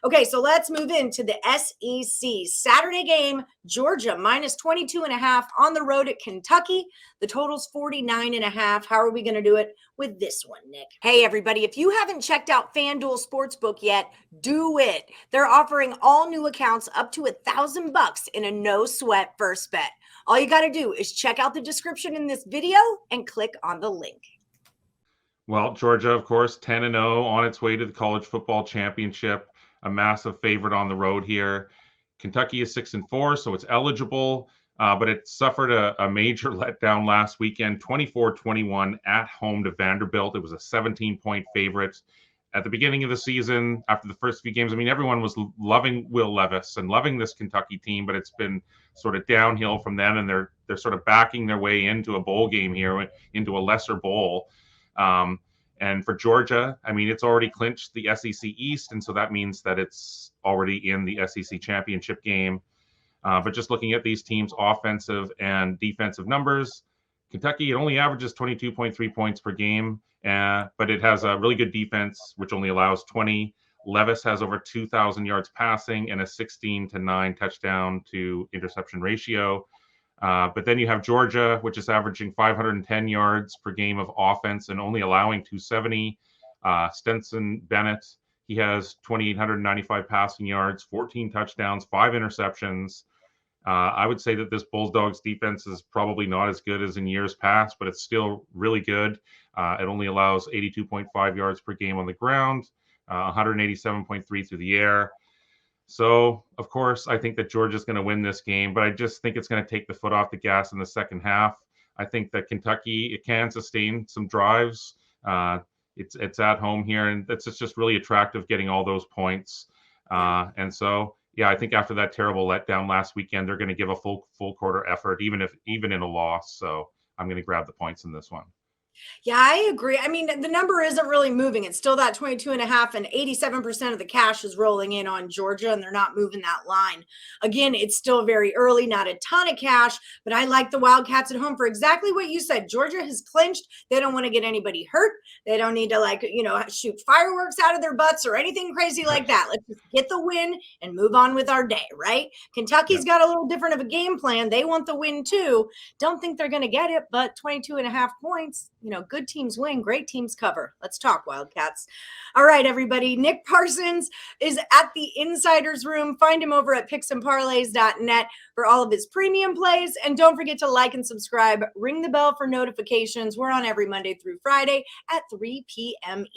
Okay, so let's move into the SEC. Saturday game, Georgia minus 22.5 on the road at Kentucky. The total's 49.5. How are we going to do it with this one, Nick? Hey, everybody, if you haven't checked out FanDuel Sportsbook yet, do it. They're offering all new accounts up to $1,000 in a no-sweat first bet. All you got to do is check out the description in this video and click on the link. Well, Georgia, of course, 10-0 on its way to the college football championship. A massive favorite on the road here. Kentucky is 6-4, so it's eligible, but it suffered a major letdown last weekend, 24-21 at home to Vanderbilt. It was a 17-point favorite. At the beginning of the season, after the first few games, I mean, everyone was loving Will Levis and loving this Kentucky team, but it's been sort of downhill from then, and they're sort of backing their way into a bowl game here, into a lesser bowl. And for Georgia, I mean, it's already clinched the SEC East, and so that means that it's already in the SEC championship game. But just looking at these teams' offensive and defensive numbers, Kentucky, it only averages 22.3 points per game, but it has a really good defense, which only allows 20. Levis has over 2,000 yards passing and a 16-9 touchdown to interception ratio. But then you have Georgia, which is averaging 510 yards per game of offense and only allowing 270. Stetson Bennett, he has 2,895 passing yards, 14 touchdowns, 5 interceptions. I would say that this Bulldogs defense is probably not as good as in years past, but it's still really good. It only allows 82.5 yards per game on the ground, 187.3 through the air. So, of course, I think that Georgia's going to win this game, but I just think it's going to take the foot off the gas in the second half. I think that Kentucky, it can sustain some drives. It's at home here, and it's just really attractive getting all those points. And so, yeah, I think after that terrible letdown last weekend, they're going to give a full quarter effort, even in a loss. So I'm going to grab the points in this one. Yeah, I agree. I mean, the number isn't really moving. It's still that 22.5, and 87% of the cash is rolling in on Georgia, and they're not moving that line. Again, it's still very early, not a ton of cash, but I like the Wildcats at home for exactly what you said. Georgia has clinched. They don't want to get anybody hurt. They don't need to shoot fireworks out of their butts or anything crazy like that. Let's just get the win and move on with our day, right? Kentucky's got a little different of a game plan. They want the win too. Don't think they're going to get it, but 22.5 points, good teams win, great teams cover. Let's talk Wildcats. All right, everybody. Nick Parsons is at the Insiders Room. Find him over at picksandparlays.net for all of his premium plays. And don't forget to like and subscribe. Ring the bell for notifications. We're on every Monday through Friday at 3 p.m.